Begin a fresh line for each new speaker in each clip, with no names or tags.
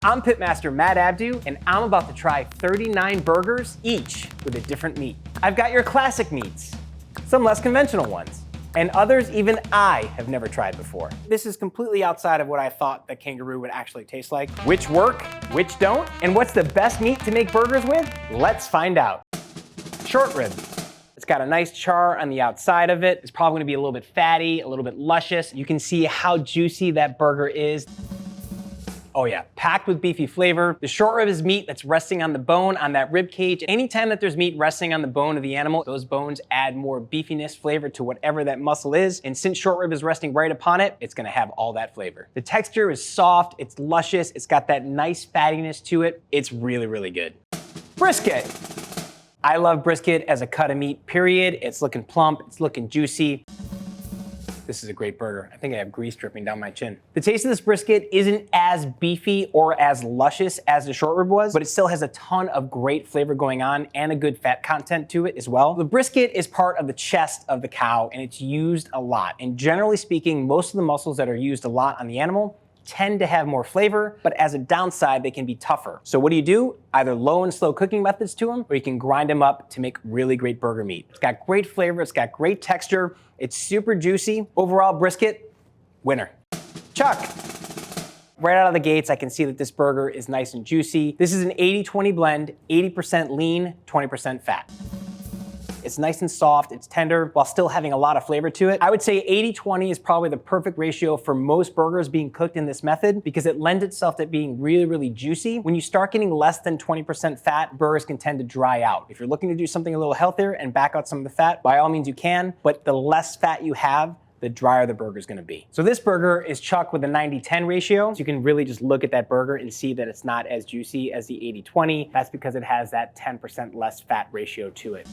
I'm Pitmaster Matt Abdoo, and I'm about to try 39 burgers, each with a different meat. I've got your classic meats, some less conventional ones, and others even I have never tried before. This is completely outside of what I thought the Kangaroo would actually taste like. Which work, which don't, and what's the best meat to make burgers with? Let's find out. Short rib. It's got a nice char on the outside of it. It's probably gonna be a little bit fatty, a little bit luscious. You can see how juicy that burger is. Oh yeah, packed with beefy flavor. The short rib is meat that's resting on the bone, on that rib cage. Anytime that there's meat resting on the bone of the animal, those bones add more beefiness, flavor to whatever that muscle is. And since short rib is resting right upon it, it's gonna have all that flavor. The texture is soft, it's luscious, it's got that nice fattiness to it. It's really, really good. Brisket. I love brisket as a cut of meat, period. It's looking plump, it's looking juicy. This is a great burger. I think I have grease dripping down my chin. The taste of this brisket isn't as beefy or as luscious as the short rib was, but it still has a ton of great flavor going on and a good fat content to it as well. The brisket is part of the chest of the cow and it's used a lot. And generally speaking, most of the muscles that are used a lot on the animal tend to have more flavor, but as a downside, they can be tougher. So what do? Either low and slow cooking methods to them, or you can grind them up to make really great burger meat. It's got great flavor, it's got great texture, it's super juicy. Overall brisket, winner. Chuck. Right out of the gates, I can see that this burger is nice and juicy. This is an 80-20 blend, 80% lean, 20% fat. It's nice and soft, it's tender, while still having a lot of flavor to it. I would say 80-20 is probably the perfect ratio for most burgers being cooked in this method because it lends itself to being really, really juicy. When you start getting less than 20% fat, burgers can tend to dry out. If you're looking to do something a little healthier and back out some of the fat, by all means you can, but the less fat you have, the drier the burger is gonna be. So this burger is chuck with a 90-10 ratio. So you can really just look at that burger and see that it's not as juicy as the 80-20. That's because it has that 10% less fat ratio to it.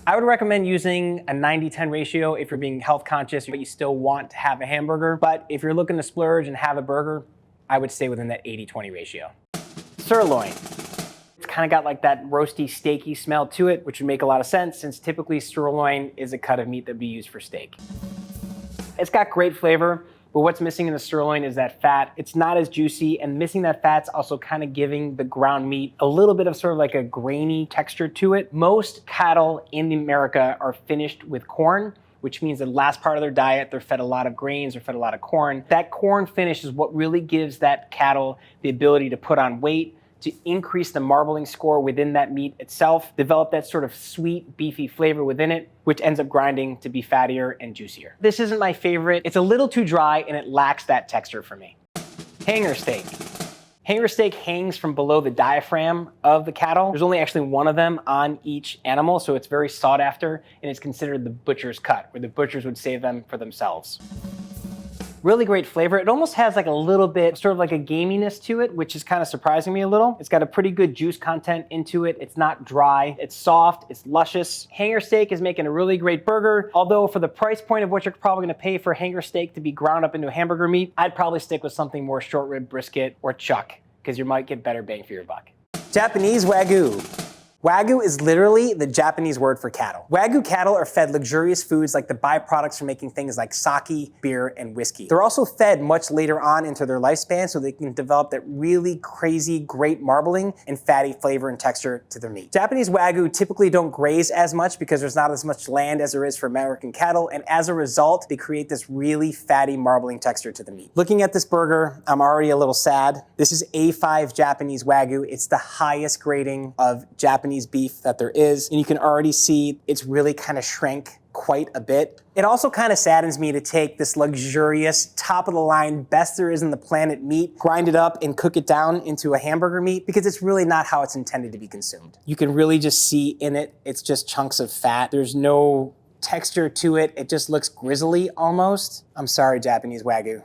I would recommend using a 90-10 ratio if you're being health conscious, but you still want to have a hamburger. But if you're looking to splurge and have a burger, I would stay within that 80-20 ratio. Sirloin. It's kind of got like that roasty, steaky smell to it, which would make a lot of sense since typically sirloin is a cut of meat that would be used for steak. It's got great flavor, but what's missing in the sirloin is that fat. It's not as juicy, and missing that fat's also kind of giving the ground meat a little bit of sort of like a grainy texture to it. Most cattle in America are finished with corn, which means the last part of their diet, they're fed a lot of grains, they're fed a lot of corn. That corn finish is what really gives that cattle the ability to put on weight, to increase the marbling score within that meat itself, develop that sort of sweet, beefy flavor within it, which ends up grinding to be fattier and juicier. This isn't my favorite. It's a little too dry and it lacks that texture for me. Hanger steak. Hanger steak hangs from below the diaphragm of the cattle. There's only actually one of them on each animal, so it's very sought after, and it's considered the butcher's cut, where the butchers would save them for themselves. Really great flavor. It almost has like a little bit, sort of like a gaminess to it, which is kind of surprising me a little. It's got a pretty good juice content into it. It's not dry, it's soft, it's luscious. Hanger steak is making a really great burger, although for the price point of what you're probably gonna pay for hanger steak to be ground up into hamburger meat, I'd probably stick with something more short rib brisket or chuck, because you might get better bang for your buck. Japanese Wagyu. Wagyu is literally the Japanese word for cattle. Wagyu cattle are fed luxurious foods like the byproducts from making things like sake, beer, and whiskey. They're also fed much later on into their lifespan so they can develop that really crazy, great marbling and fatty flavor and texture to their meat. Japanese Wagyu typically don't graze as much because there's not as much land as there is for American cattle, and as a result, they create this really fatty, marbling texture to the meat. Looking at this burger, I'm already a little sad. This is A5 Japanese Wagyu. It's the highest grading of Japanese beef that there is, and you can already see it's really kind of shrank quite a bit. It also kind of saddens me to take this luxurious, top of the line, best there is in the planet meat, grind it up and cook it down into a hamburger meat because it's really not how it's intended to be consumed. You can really just see in it, it's just chunks of fat. There's no texture to it. It just looks grizzly almost. I'm sorry, Japanese Wagyu.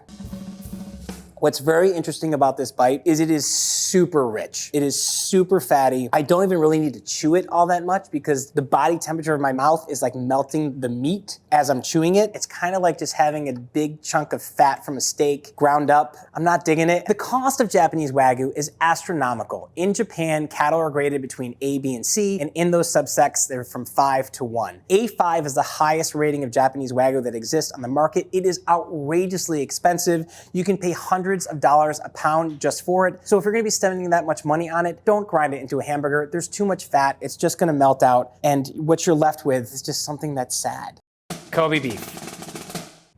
What's very interesting about this bite is it is super rich. It is super fatty. I don't even really need to chew it all that much because the body temperature of my mouth is like melting the meat as I'm chewing it. It's kind of like just having a big chunk of fat from a steak ground up. I'm not digging it. The cost of Japanese Wagyu is astronomical. In Japan, cattle are graded between A, B, and C, and in those subsects, they're from 5 to 1. A5 is the highest rating of Japanese Wagyu that exists on the market. It is outrageously expensive. You can pay hundreds hundreds of dollars a pound just for it. So if you're gonna be spending that much money on it, don't grind it into a hamburger. There's too much fat, it's just gonna melt out, and what you're left with is just something that's sad. Kobe beef.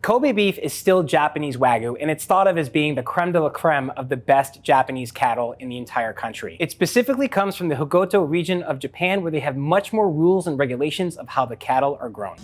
Kobe beef is still Japanese Wagyu, and it's thought of as being the creme de la creme of the best Japanese cattle in the entire country. It specifically comes from the Hokuto region of Japan, where they have much more rules and regulations of how the cattle are grown.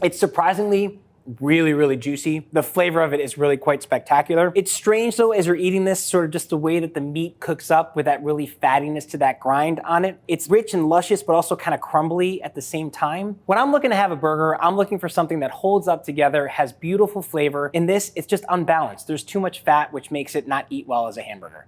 It's surprisingly really juicy. The flavor of it is really quite spectacular. It's strange though, as you're eating this, sort of just the way that the meat cooks up with that really fattiness to that grind on it. It's rich and luscious, but also kind of crumbly at the same time. When I'm looking to have a burger, I'm looking for something that holds up together, has beautiful flavor. In this, it's just unbalanced. There's too much fat, which makes it not eat well as a hamburger.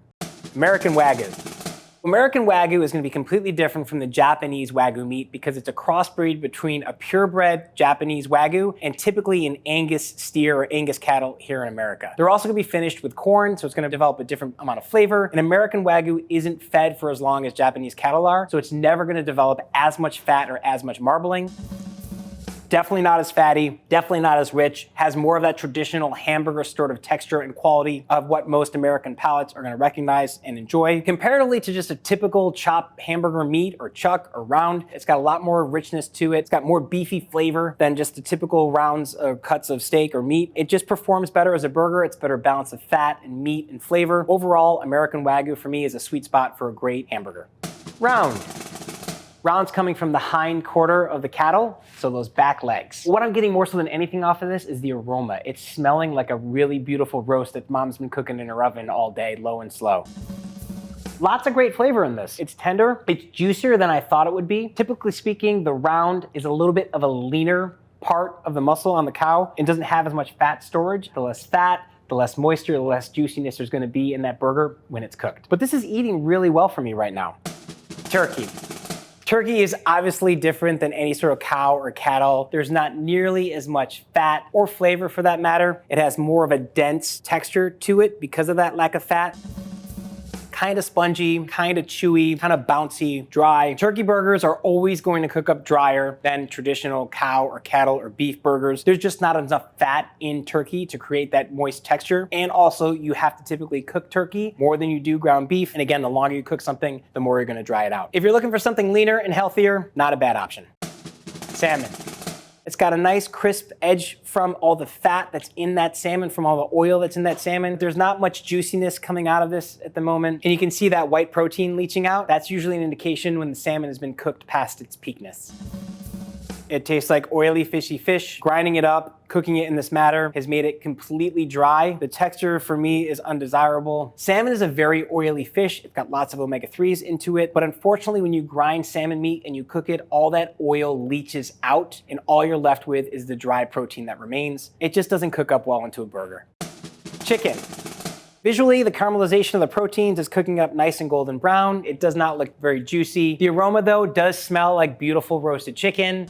American Wagyu. American Wagyu is going to be completely different from the Japanese Wagyu meat because it's a crossbreed between a purebred Japanese Wagyu and typically an Angus steer or Angus cattle here in America. They're also going to be finished with corn, so it's going to develop a different amount of flavor. And American Wagyu isn't fed for as long as Japanese cattle are, so it's never going to develop as much fat or as much marbling. Definitely not as fatty, definitely not as rich, has more of that traditional hamburger sort of texture and quality of what most American palates are gonna recognize and enjoy. Comparatively to just a typical chopped hamburger meat or chuck or round, it's got a lot more richness to it. It's got more beefy flavor than just the typical rounds or cuts of steak or meat. It just performs better as a burger. It's better balance of fat and meat and flavor. Overall, American Wagyu for me is a sweet spot for a great hamburger. Round. Round's coming from the hind quarter of the cattle, so those back legs. What I'm getting more so than anything off of this is the aroma. It's smelling like a really beautiful roast that mom's been cooking in her oven all day, low and slow. Lots of great flavor in this. It's tender, it's juicier than I thought it would be. Typically speaking, the round is a little bit of a leaner part of the muscle on the cow. It doesn't have as much fat storage. The less fat, the less moisture, the less juiciness there's gonna be in that burger when it's cooked. But this is eating really well for me right now. Turkey. Turkey is obviously different than any sort of cow or cattle. There's not nearly as much fat or flavor for that matter. It has more of a dense texture to it because of that lack of fat. Kind of spongy, kind of chewy, kind of bouncy, dry. Turkey burgers are always going to cook up drier than traditional cow or cattle or beef burgers. There's just not enough fat in turkey to create that moist texture. And also you have to typically cook turkey more than you do ground beef. And again, the longer you cook something, the more you're gonna dry it out. If you're looking for something leaner and healthier, not a bad option. Salmon. It's got a nice crisp edge from all the fat that's in that salmon, from all the oil that's in that salmon. There's not much juiciness coming out of this at the moment. And you can see that white protein leaching out. That's usually an indication when the salmon has been cooked past its peakness. It tastes like oily, fishy fish. Grinding it up, cooking it in this manner has made it completely dry. The texture for me is undesirable. Salmon is a very oily fish. It's got lots of omega-3s into it, but unfortunately when you grind salmon meat and you cook it, all that oil leaches out and all you're left with is the dry protein that remains. It just doesn't cook up well into a burger. Chicken. Visually, the caramelization of the proteins is cooking up nice and golden brown. It does not look very juicy. The aroma though does smell like beautiful roasted chicken.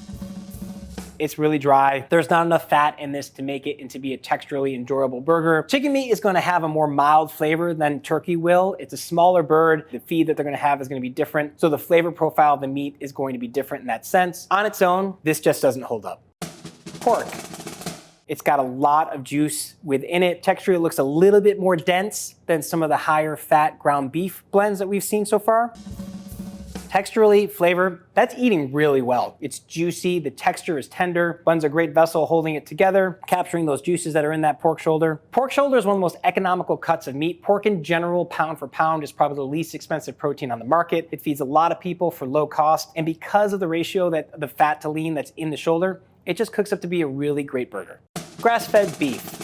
It's really dry. There's not enough fat in this to make it into be a texturally enjoyable burger. Chicken meat is gonna have a more mild flavor than turkey will. It's a smaller bird. The feed that they're gonna have is gonna be different. So the flavor profile of the meat is going to be different in that sense. On its own, this just doesn't hold up. Pork. It's got a lot of juice within it. Texture looks a little bit more dense than some of the higher fat ground beef blends that we've seen so far. Texturally, flavor, that's eating really well. It's juicy, the texture is tender, bun's a great vessel holding it together, capturing those juices that are in that pork shoulder. Pork shoulder is one of the most economical cuts of meat. Pork in general, pound for pound, is probably the least expensive protein on the market. It feeds a lot of people for low cost, and because of the ratio that the fat to lean that's in the shoulder, it just cooks up to be a really great burger. Grass-fed beef.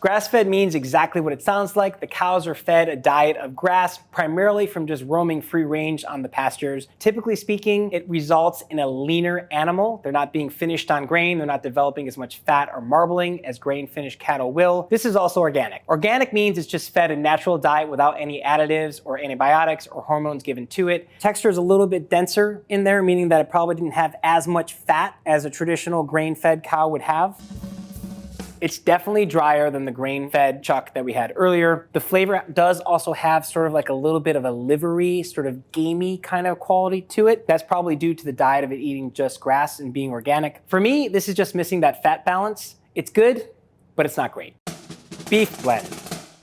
Grass-fed means exactly what it sounds like. The cows are fed a diet of grass, primarily from just roaming free range on the pastures. Typically speaking, it results in a leaner animal. They're not being finished on grain. They're not developing as much fat or marbling as grain-finished cattle will. This is also organic. Organic means it's just fed a natural diet without any additives or antibiotics or hormones given to it. Texture is a little bit denser in there, meaning that it probably didn't have as much fat as a traditional grain-fed cow would have. It's definitely drier than the grain-fed chuck that we had earlier. The flavor does also have sort of like a little bit of a livery, sort of gamey kind of quality to it. That's probably due to the diet of it eating just grass and being organic. For me, this is just missing that fat balance. It's good, but it's not great. Beef blend.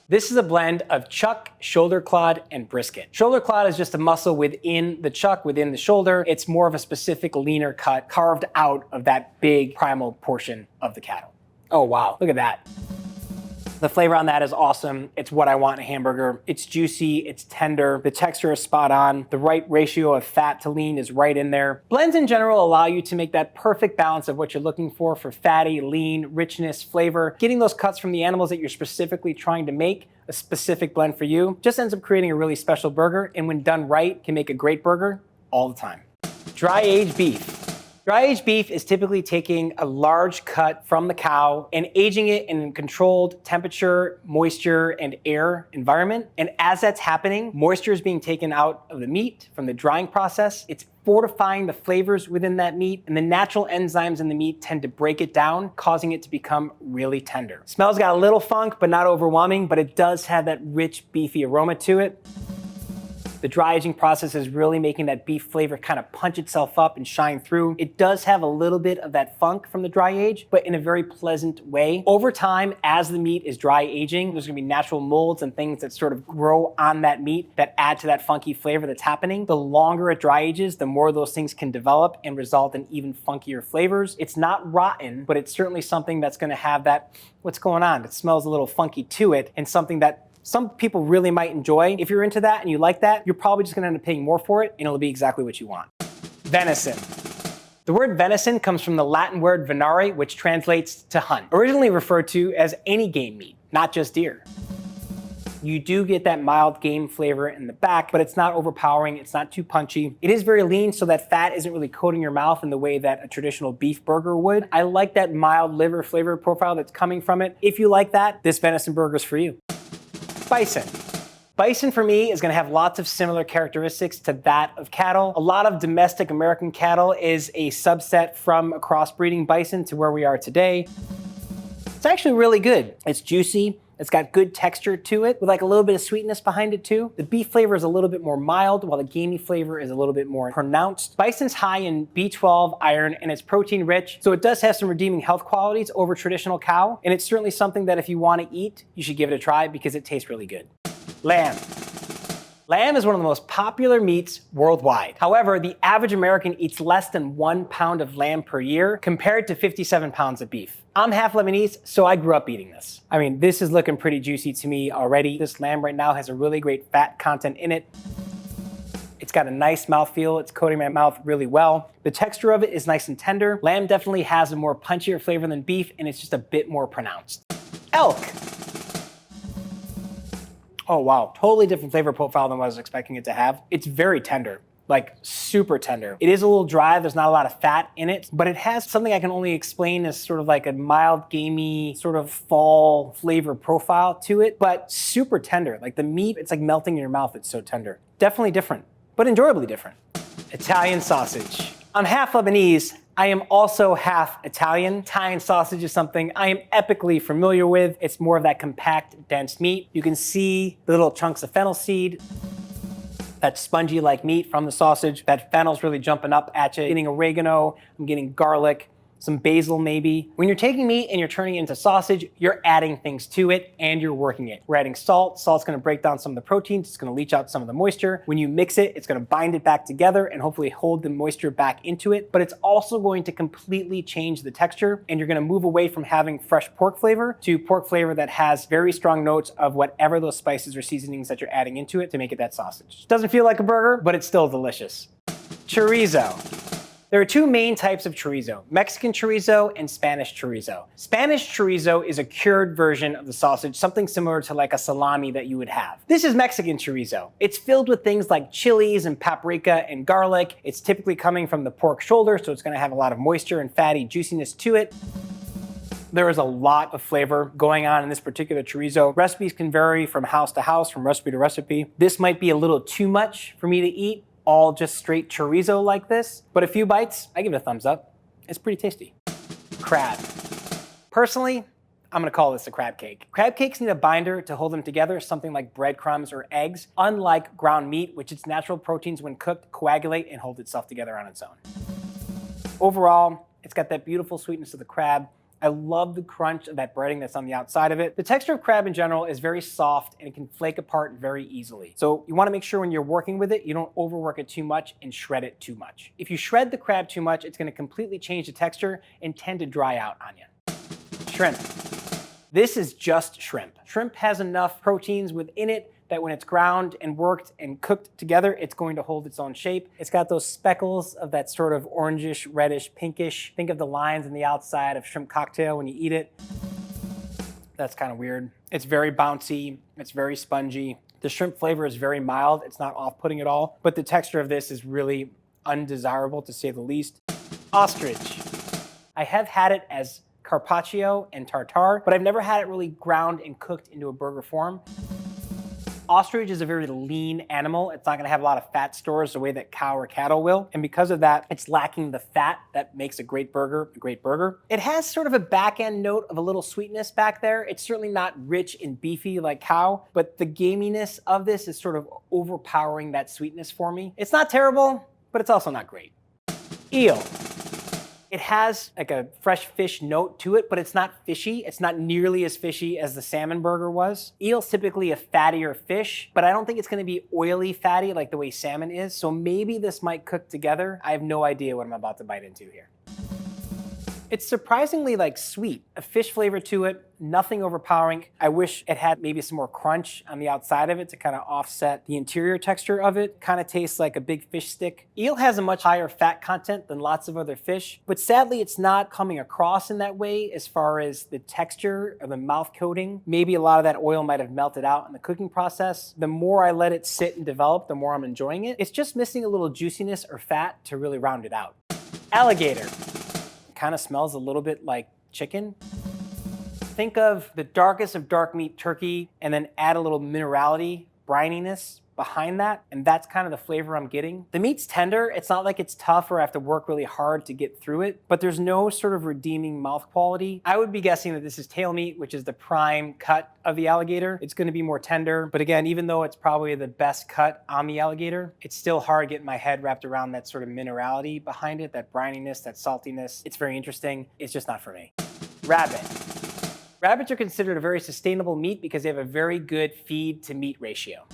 This is a blend of chuck, shoulder clod, and brisket. Shoulder clod is just a muscle within the chuck, within the shoulder. It's more of a specific leaner cut carved out of that big primal portion of the cattle. Oh wow, look at that. The flavor on that is awesome. It's what I want in a hamburger. It's juicy, it's tender, the texture is spot on, the right ratio of fat to lean is right in there. Blends in general allow you to make that perfect balance of what you're looking for fatty, lean, richness, flavor. Getting those cuts from the animals that you're specifically trying to make a specific blend for you just ends up creating a really special burger, and when done right, can make a great burger all the time. Dry aged beef. Dry aged beef is typically taking a large cut from the cow and aging it in a controlled temperature, moisture, and air environment. And as that's happening, moisture is being taken out of the meat from the drying process. It's fortifying the flavors within that meat, and the natural enzymes in the meat tend to break it down, causing it to become really tender. Smell's got a little funk, but not overwhelming, but it does have that rich, beefy aroma to it. The dry aging process is really making that beef flavor kind of punch itself up and shine through. It does have a little bit of that funk from the dry age, but in a very pleasant way. Over time, as the meat is dry aging, there's gonna be natural molds and things that sort of grow on that meat that add to that funky flavor that's happening. The longer it dry ages, the more those things can develop and result in even funkier flavors. It's not rotten, but it's certainly something that's gonna have that, what's going on? It smells a little funky to it, and something that some people really might enjoy. If you're into that and you like that, you're probably just gonna end up paying more for it, and it'll be exactly what you want. Venison. The word venison comes from the Latin word venare, which translates to hunt, originally referred to as any game meat, not just deer. You do get that mild game flavor in the back, but it's not overpowering, it's not too punchy. It is very lean, so that fat isn't really coating your mouth in the way that a traditional beef burger would. I like that mild liver flavor profile that's coming from it. If you like that, this venison burger is for you. Bison. Bison for me is gonna have lots of similar characteristics to that of cattle. A lot of domestic American cattle is a subset from a crossbreeding bison to where we are today. It's actually really good. It's juicy. It's got good texture to it with like a little bit of sweetness behind it too. The beef flavor is a little bit more mild while the gamey flavor is a little bit more pronounced. Bison's high in B12, iron, and it's protein rich, so it does have some redeeming health qualities over traditional cow, and it's certainly something that if you want to eat, you should give it a try because it tastes really good. Lamb. Lamb is one of the most popular meats worldwide. However, the average American eats less than 1 pound of lamb per year compared to 57 pounds of beef. I'm half Lebanese, so I grew up eating this. I mean, this is looking pretty juicy to me already. This lamb right now has a really great fat content in it. It's got a nice mouthfeel. It's coating my mouth really well. The texture of it is nice and tender. Lamb definitely has a more punchier flavor than beef, and it's just a bit more pronounced. Elk. Oh wow, totally different flavor profile than what I was expecting it to have. It's very tender, like super tender. It is a little dry, there's not a lot of fat in it, but it has something I can only explain as sort of like a mild, gamey, sort of fall flavor profile to it, but super tender. Like the meat, it's like melting in your mouth, it's so tender. Definitely different, but enjoyably different. Italian sausage. I'm half Lebanese. I am also half Italian. Italian sausage is something I am epically familiar with. It's more of that compact, dense meat. You can see the little chunks of fennel seed, that spongy like meat from the sausage. That fennel's really jumping up at you. I'm getting oregano, I'm getting garlic, some basil maybe. When you're taking meat and you're turning it into sausage, you're adding things to it and you're working it. We're adding salt. Salt's gonna break down some of the proteins. It's gonna leach out some of the moisture. When you mix it, it's gonna bind it back together and hopefully hold the moisture back into it. But it's also going to completely change the texture, and you're gonna move away from having fresh pork flavor to pork flavor that has very strong notes of whatever those spices or seasonings that you're adding into it to make it that sausage. Doesn't feel like a burger, but it's still delicious. Chorizo. There are two main types of chorizo, Mexican chorizo and Spanish chorizo. Spanish chorizo is a cured version of the sausage, something similar to like a salami that you would have. This is Mexican chorizo. It's filled with things like chilies and paprika and garlic. It's typically coming from the pork shoulder, so it's gonna have a lot of moisture and fatty juiciness to it. There is a lot of flavor going on in this particular chorizo. Recipes can vary from house to house, from recipe to recipe. This might be a little too much for me to eat, all just straight chorizo like this, but a few bites, I give it a thumbs up. It's pretty tasty. Crab. Personally, I'm gonna call this a crab cake. Crab cakes need a binder to hold them together, something like breadcrumbs or eggs, unlike ground meat, which its natural proteins when cooked coagulate and hold itself together on its own. Overall, it's got that beautiful sweetness of the crab. I love the crunch of that breading that's on the outside of it. The texture of crab in general is very soft and it can flake apart very easily. So you wanna make sure when you're working with it, you don't overwork it too much and shred it too much. If you shred the crab too much, it's gonna completely change the texture and tend to dry out on you. Shrimp. This is just shrimp. Shrimp has enough proteins within it that when it's ground and worked and cooked together, it's going to hold its own shape. It's got those speckles of that sort of orangish, reddish, pinkish. Think of the lines on the outside of shrimp cocktail when you eat it. That's kind of weird. It's very bouncy, it's very spongy. The shrimp flavor is very mild, it's not off-putting at all, but the texture of this is really undesirable to say the least. Ostrich. I have had it as carpaccio and tartare, but I've never had it really ground and cooked into a burger form. Ostrich is a very lean animal. It's not gonna have a lot of fat stores the way that cow or cattle will. And because of that, it's lacking the fat that makes a great burger a great burger. It has sort of a back end note of a little sweetness back there. It's certainly not rich and beefy like cow, but the gaminess of this is sort of overpowering that sweetness for me. It's not terrible, but it's also not great. Eel. It has like a fresh fish note to it, but it's not fishy. It's not nearly as fishy as the salmon burger was. Eel's typically a fattier fish, but I don't think it's gonna be oily fatty like the way salmon is, so maybe this might cook together. I have no idea what I'm about to bite into here. It's surprisingly like sweet, a fish flavor to it, nothing overpowering. I wish it had maybe some more crunch on the outside of it to kind of offset the interior texture of it. Kind of tastes like a big fish stick. Eel has a much higher fat content than lots of other fish, but sadly it's not coming across in that way as far as the texture of the mouth coating. Maybe a lot of that oil might have melted out in the cooking process. The more I let it sit and develop, the more I'm enjoying it. It's just missing a little juiciness or fat to really round it out. Alligator. Kind of smells a little bit like chicken. Think of the darkest of dark meat turkey and then add a little minerality, brininess behind that, and that's kind of the flavor I'm getting. The meat's tender. It's not like it's tough or I have to work really hard to get through it, but there's no sort of redeeming mouth quality. I would be guessing that this is tail meat, which is the prime cut of the alligator. It's gonna be more tender, but again, even though it's probably the best cut on the alligator, it's still hard getting my head wrapped around that sort of minerality behind it, that brininess, that saltiness. It's very interesting. It's just not for me. Rabbit. Rabbits are considered a very sustainable meat because they have a very good feed to meat ratio.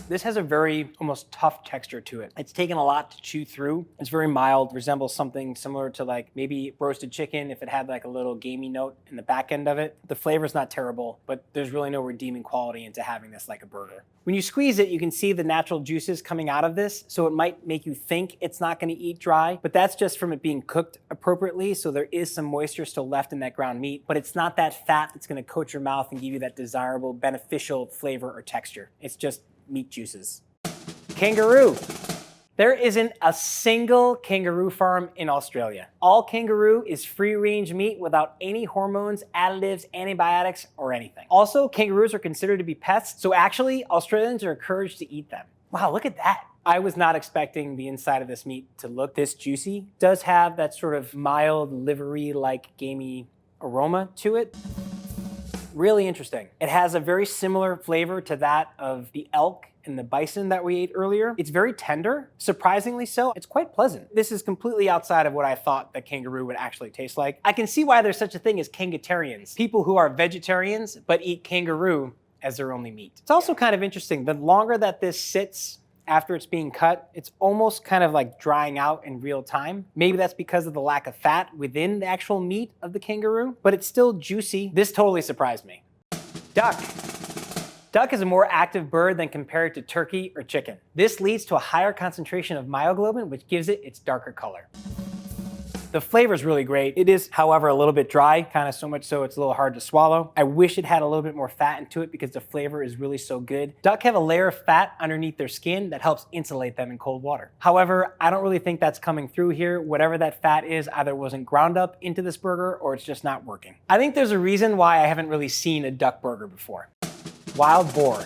This has a very almost tough texture to it. It's taken a lot to chew through. It's very mild, resembles something similar to like maybe roasted chicken if it had like a little gamey note in the back end of it. The flavor's not terrible, but there's really no redeeming quality into having this like a burger. When you squeeze it, you can see the natural juices coming out of this, so it might make you think it's not gonna eat dry, but that's just from it being cooked appropriately, so there is some moisture still left in that ground meat, but it's not that fat that's gonna coat your mouth and give you that desirable, beneficial flavor or texture. It's just meat juices. Kangaroo. There isn't a single kangaroo farm in Australia. All kangaroo is free-range meat without any hormones, additives, antibiotics, or anything. Also, kangaroos are considered to be pests, so actually, Australians are encouraged to eat them. Wow, look at that. I was not expecting the inside of this meat to look this juicy. It does have that sort of mild, livery-like gamey aroma to it. Really interesting. It has a very similar flavor to that of the elk and the bison that we ate earlier. It's very tender, surprisingly so. It's quite pleasant. This is completely outside of what I thought that kangaroo would actually taste like. I can see why there's such a thing as kangatarians, people who are vegetarians but eat kangaroo as their only meat. It's also kind of interesting. The longer that this sits after it's being cut, it's almost kind of like drying out in real time. Maybe that's because of the lack of fat within the actual meat of the kangaroo, but it's still juicy. This totally surprised me. Duck. Duck is a more active bird than compared to turkey or chicken. This leads to a higher concentration of myoglobin, which gives it its darker color. The flavor is really great. It is, however, a little bit dry, kind of so much so it's a little hard to swallow. I wish it had a little bit more fat into it because the flavor is really so good. Duck have a layer of fat underneath their skin that helps insulate them in cold water. However, I don't really think that's coming through here. Whatever that fat is either wasn't ground up into this burger or it's just not working. I think there's a reason why I haven't really seen a duck burger before. Wild boar.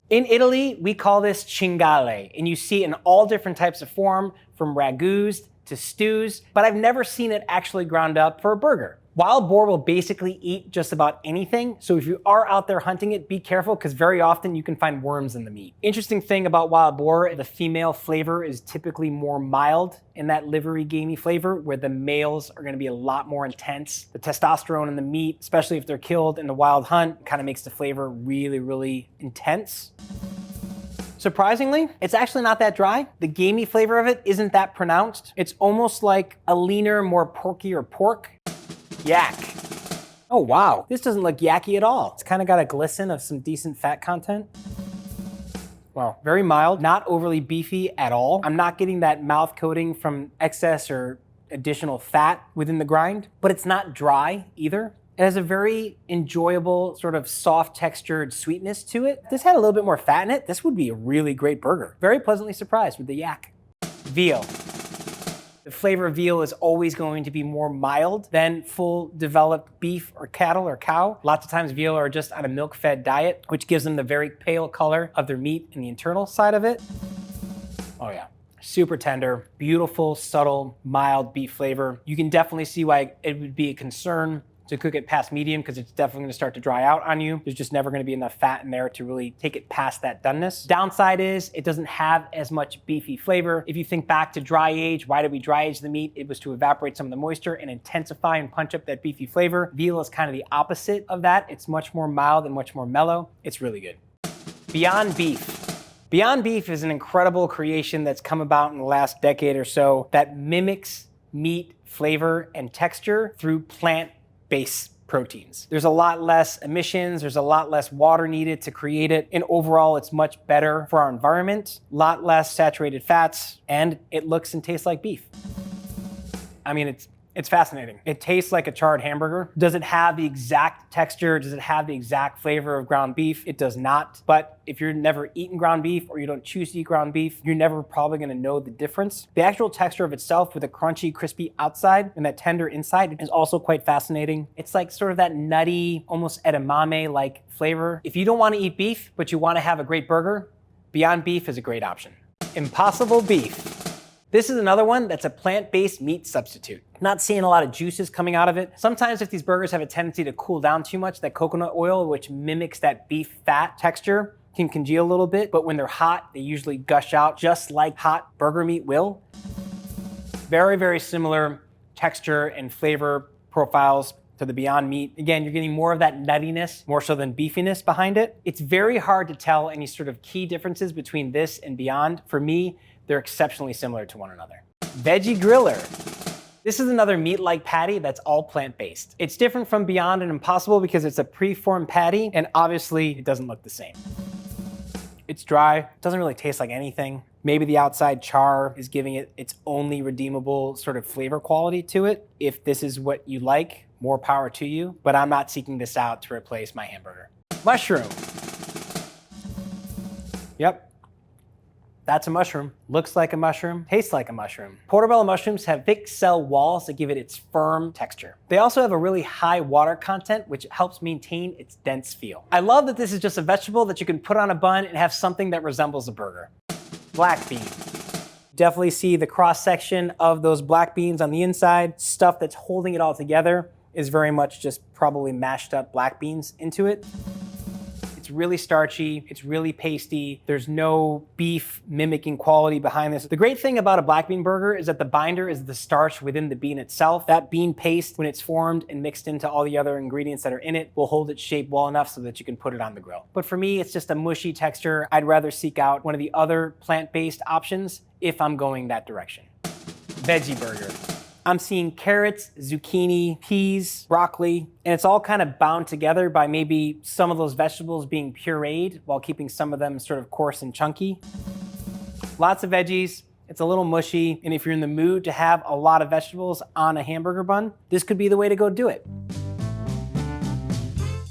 In Italy, we call this cingale, and you see it in all different types of form, from ragouts to stews, but I've never seen it actually ground up for a burger. Wild boar will basically eat just about anything, so if you are out there hunting it, be careful because very often you can find worms in the meat. Interesting thing about wild boar, the female flavor is typically more mild in that livery gamey flavor, where the males are gonna be a lot more intense. The testosterone in the meat, especially if they're killed in the wild hunt, kind of makes the flavor really, really intense. Surprisingly, it's actually not that dry. The gamey flavor of it isn't that pronounced. It's almost like a leaner, more porkier pork. Yak. Oh wow, this doesn't look yacky at all. It's kind of got a glisten of some decent fat content. Well, very mild, not overly beefy at all. I'm not getting that mouth coating from excess or additional fat within the grind, but it's not dry either. It has a very enjoyable, sort of soft textured sweetness to it. If this had a little bit more fat in it, this would be a really great burger. Very pleasantly surprised with the yak. Veal. The flavor of veal is always going to be more mild than full developed beef or cattle or cow. Lots of times veal are just on a milk-fed diet, which gives them the very pale color of their meat in the internal side of it. Oh yeah, super tender, beautiful, subtle, mild beef flavor. You can definitely see why it would be a concern to cook it past medium because it's definitely gonna start to dry out on you. There's just never gonna be enough fat in there to really take it past that doneness. Downside is it doesn't have as much beefy flavor. If you think back to dry age, why did we dry age the meat? It was to evaporate some of the moisture and intensify and punch up that beefy flavor. Veal is kind of the opposite of that. It's much more mild and much more mellow. It's really good. Beyond Beef. Beyond Beef is an incredible creation that's come about in the last decade or so that mimics meat flavor and texture through plant-based proteins. There's a lot less emissions, there's a lot less water needed to create it, and overall it's much better for our environment, a lot less saturated fats, and it looks and tastes like beef. I mean, it's fascinating. It tastes like a charred hamburger. Does it have the exact texture? Does it have the exact flavor of ground beef? It does not. But if you're never eaten ground beef or you don't choose to eat ground beef, you're never probably gonna know the difference. The actual texture of itself with a crunchy, crispy outside and that tender inside is also quite fascinating. It's like sort of that nutty, almost edamame-like flavor. If you don't wanna eat beef, but you wanna have a great burger, Beyond Beef is a great option. Impossible Beef. This is another one that's a plant-based meat substitute. Not seeing a lot of juices coming out of it. Sometimes if these burgers have a tendency to cool down too much, that coconut oil, which mimics that beef fat texture, can congeal a little bit, but when they're hot, they usually gush out just like hot burger meat will. Very, very similar texture and flavor profiles to the Beyond Meat. Again, you're getting more of that nuttiness, more so than beefiness behind it. It's very hard to tell any sort of key differences between this and Beyond. For me, they're exceptionally similar to one another. Veggie Griller. This is another meat-like patty that's all plant-based. It's different from Beyond and Impossible because it's a pre-formed patty, and obviously it doesn't look the same. It's dry, doesn't really taste like anything. Maybe the outside char is giving it its only redeemable sort of flavor quality to it. If this is what you like, more power to you, but I'm not seeking this out to replace my hamburger. Mushroom. Yep. That's a mushroom. Looks like a mushroom, tastes like a mushroom. Portobello mushrooms have thick cell walls that give it its firm texture. They also have a really high water content, which helps maintain its dense feel. I love that this is just a vegetable that you can put on a bun and have something that resembles a burger. Black bean. Definitely see the cross section of those black beans on the inside. Stuff that's holding it all together is very much just probably mashed up black beans into it. It's really starchy, it's really pasty. There's no beef mimicking quality behind this. The great thing about a black bean burger is that the binder is the starch within the bean itself. That bean paste, when it's formed and mixed into all the other ingredients that are in it, will hold its shape well enough so that you can put it on the grill. But for me, it's just a mushy texture. I'd rather seek out one of the other plant-based options if I'm going that direction. Veggie Burger. I'm seeing carrots, zucchini, peas, broccoli, and it's all kind of bound together by maybe some of those vegetables being pureed while keeping some of them sort of coarse and chunky. Lots of veggies, it's a little mushy, and if you're in the mood to have a lot of vegetables on a hamburger bun, this could be the way to go do it.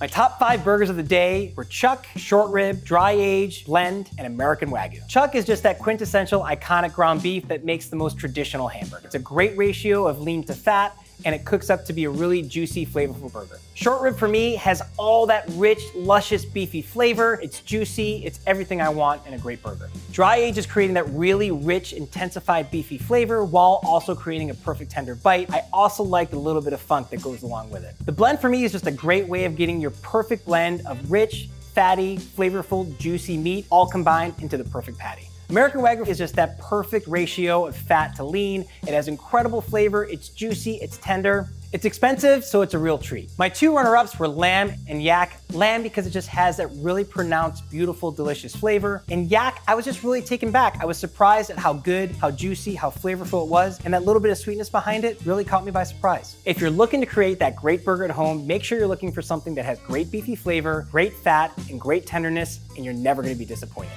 My top 5 burgers of the day were chuck, short rib, dry age, blend, and American Wagyu. Chuck is just that quintessential iconic ground beef that makes the most traditional hamburger. It's a great ratio of lean to fat, and it cooks up to be a really juicy, flavorful burger. Short rib for me has all that rich, luscious, beefy flavor. It's juicy, it's everything I want in a great burger. Dry age is creating that really rich, intensified beefy flavor while also creating a perfect tender bite. I also like the little bit of funk that goes along with it. The blend for me is just a great way of getting your perfect blend of rich, fatty, flavorful, juicy meat all combined into the perfect patty. American Wagyu is just that perfect ratio of fat to lean. It has incredible flavor, it's juicy, it's tender. It's expensive, so it's a real treat. My two runner-ups were lamb and yak. Lamb because it just has that really pronounced, beautiful, delicious flavor. And yak, I was just really taken back. I was surprised at how good, how juicy, how flavorful it was, and that little bit of sweetness behind it really caught me by surprise. If you're looking to create that great burger at home, make sure you're looking for something that has great beefy flavor, great fat, and great tenderness, and you're never gonna be disappointed.